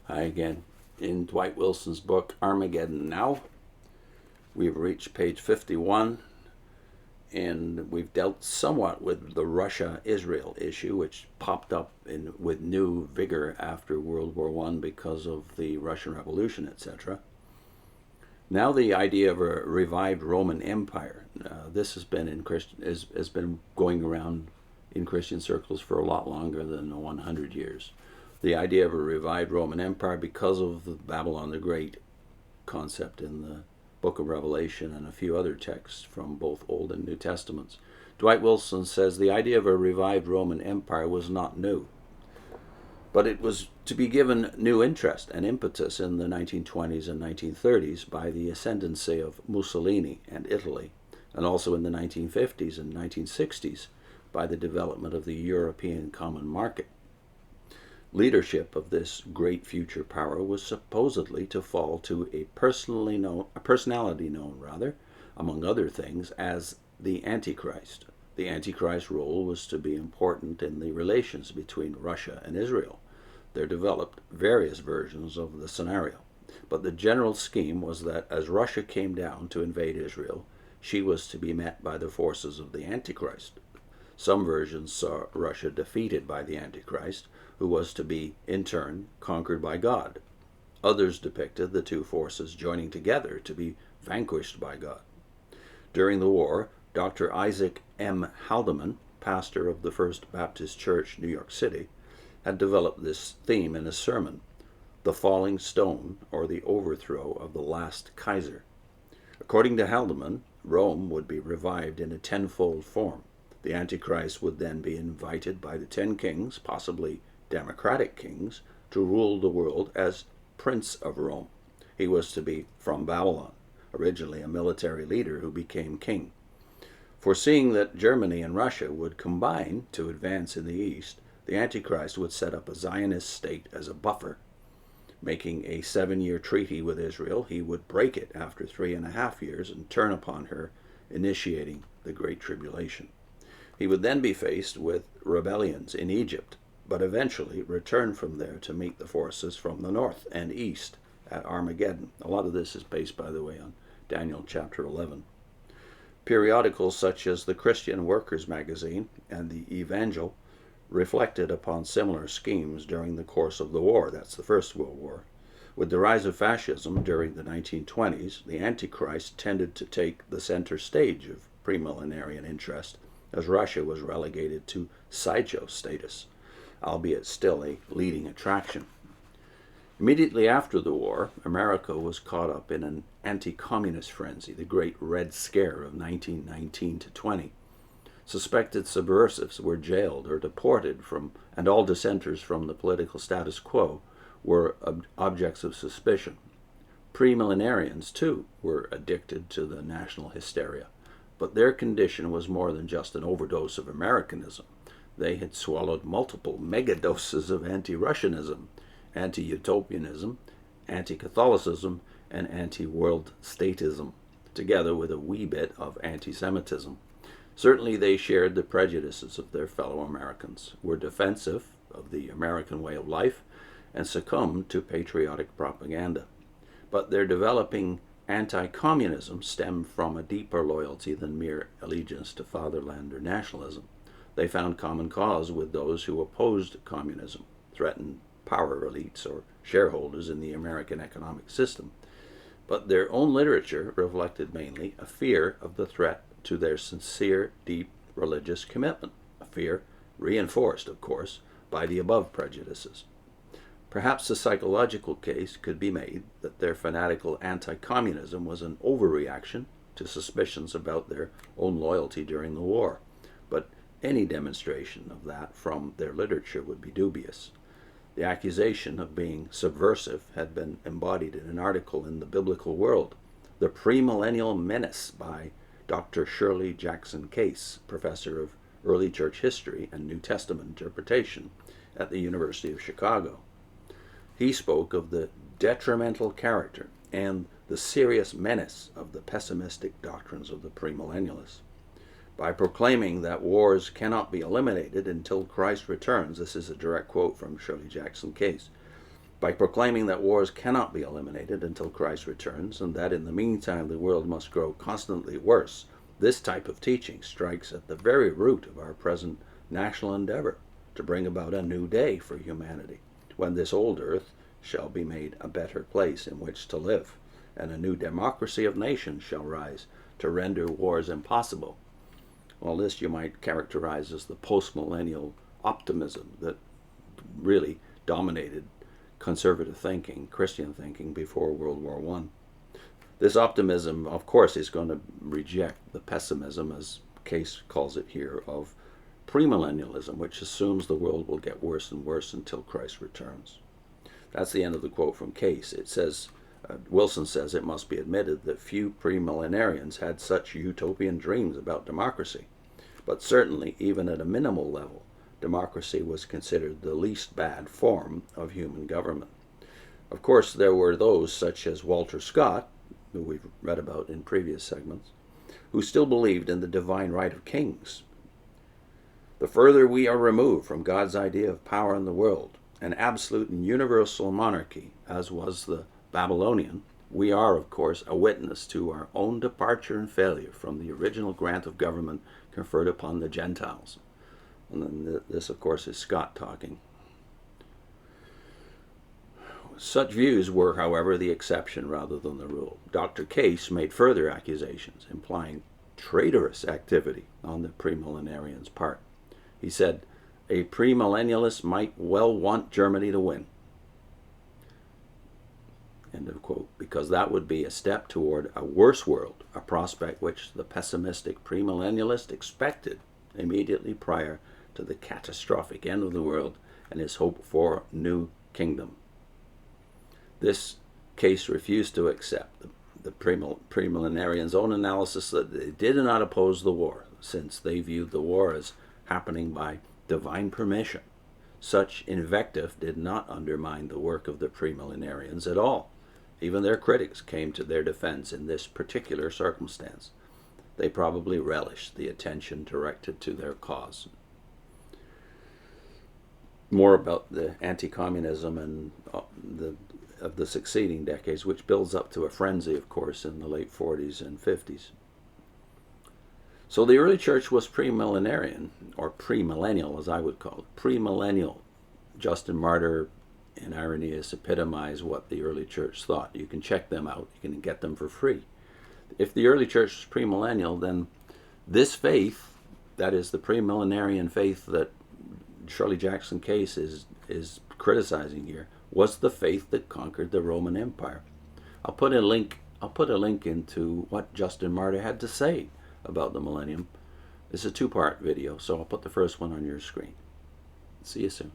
Hi again. In Dwight Wilson's book, Armageddon Now, we've reached page 51, and we've dealt somewhat with the Russia-Israel issue, which popped up with new vigor after World War I because of the Russian Revolution, etc. Now the idea of a revived Roman Empire. This has been going around in Christian circles for a lot longer than 100 years. The idea of a revived Roman Empire because of the Babylon the Great concept in the book of Revelation and a few other texts from both Old and New Testaments. Dwight Wilson says the idea of a revived Roman Empire was not new, but it was to be given new interest and impetus in the 1920s and 1930s by the ascendancy of Mussolini and Italy, and also in the 1950s and 1960s by the development of the European common market. Leadership of this great future power was supposedly to fall to a personality known, among other things, as the Antichrist. The Antichrist role was to be important in the relations between Russia and Israel. There developed various versions of the scenario, but the general scheme was that as Russia came down to invade Israel, she was to be met by the forces of the Antichrist. Some versions saw Russia defeated by the Antichrist, who was to be, in turn, conquered by God. Others depicted the two forces joining together to be vanquished by God. During the war, Dr. Isaac M. Haldeman, pastor of the First Baptist Church, New York City, had developed this theme in a sermon, The Falling Stone, or the Overthrow of the Last Kaiser. According to Haldeman, Rome would be revived in a tenfold form. The Antichrist would then be invited by the 10 kings, possibly democratic kings, to rule the world as Prince of Rome. He was to be from Babylon, originally a military leader who became king. Foreseeing that Germany and Russia would combine to advance in the east, the Antichrist would set up a Zionist state as a buffer. Making a 7-year treaty with Israel, he would break it after 3.5 years and turn upon her, initiating the Great Tribulation. He would then be faced with rebellions in Egypt, but eventually return from there to meet the forces from the north and east at Armageddon. A lot of this is based, by the way, on Daniel chapter 11. Periodicals such as the Christian Workers magazine and the Evangel reflected upon similar schemes during the course of the war. That's the First World War. With the rise of fascism during the 1920s, the Antichrist tended to take the center stage of premillenarian interest, as Russia was relegated to sideshow status, albeit still a leading attraction. Immediately after the war, America was caught up in an anti-communist frenzy, the Great Red Scare of 1919 to 20. Suspected subversives were jailed or deported and all dissenters from the political status quo were objects of suspicion. Premillenarians, too, were addicted to the national hysteria, but their condition was more than just an overdose of Americanism. They had swallowed multiple megadoses of anti-Russianism, anti-utopianism, anti-Catholicism, and anti-world statism, together with a wee bit of anti-Semitism. Certainly they shared the prejudices of their fellow Americans, were defensive of the American way of life, and succumbed to patriotic propaganda. But their developing anti-communism stemmed from a deeper loyalty than mere allegiance to fatherland or nationalism. They found common cause with those who opposed communism, threatened power elites or shareholders in the American economic system. But their own literature reflected mainly a fear of the threat to their sincere, deep religious commitment, a fear reinforced, of course, by the above prejudices. Perhaps a psychological case could be made that their fanatical anti-communism was an overreaction to suspicions about their own loyalty during the war, but any demonstration of that from their literature would be dubious. The accusation of being subversive had been embodied in an article in the Biblical World, The Premillennial Menace by Dr. Shirley Jackson Case, professor of early church history and New Testament interpretation at the University of Chicago. He spoke of the detrimental character and the serious menace of the pessimistic doctrines of the premillennialists. By proclaiming that wars cannot be eliminated until Christ returns, this is a direct quote from Shirley Jackson Case, by proclaiming that wars cannot be eliminated until Christ returns, and that in the meantime the world must grow constantly worse. This type of teaching strikes at the very root of our present national endeavor to bring about a new day for humanity, when this old earth shall be made a better place in which to live, and a new democracy of nations shall rise to render wars impossible. Well, this you might characterize as the post-millennial optimism that really dominated conservative thinking, Christian thinking before World War I. This optimism, of course, is going to reject the pessimism, as Case calls it here, of premillennialism, which assumes the world will get worse and worse until Christ returns. That's the end of the quote from Case. It says, Wilson says, it must be admitted that few premillenarians had such utopian dreams about democracy, but certainly, even at a minimal level, democracy was considered the least bad form of human government. Of course, there were those, such as Walter Scott, who we've read about in previous segments, who still believed in the divine right of kings. The further we are removed from God's idea of power in the world, an absolute and universal monarchy, as was the Babylonian, we are, of course, a witness to our own departure and failure from the original grant of government conferred upon the Gentiles. And then this, of course, is Scott talking. Such views were, however, the exception rather than the rule. Dr. Case made further accusations, implying traitorous activity on the premillenarians' part. He said, a premillennialist might well want Germany to win. End of quote. Because that would be a step toward a worse world, a prospect which the pessimistic premillennialist expected immediately prior to the catastrophic end of the world and his hope for new kingdom. This Case refused to accept the premillenarians' own analysis that they did not oppose the war, since they viewed the war as happening by divine permission. Such invective did not undermine the work of the premillenarians at all. Even their critics came to their defense in this particular circumstance. They probably relished the attention directed to their cause. More about the anti-communism and of the succeeding decades, which builds up to a frenzy, of course, in the late 40s and 50s. So the early church was premillenarian, or premillennial, as I would call it. Premillennial. Justin Martyr and Irenaeus epitomize what the early church thought. You can check them out. You can get them for free. If the early church was premillennial, then this faith, that is the premillenarian faith that Shirley Jackson Case is criticizing here, was the faith that conquered the Roman Empire. I'll put a link into what Justin Martyr had to say about the millennium. This is a two-part video, so I'll put the first one on your screen. See you soon.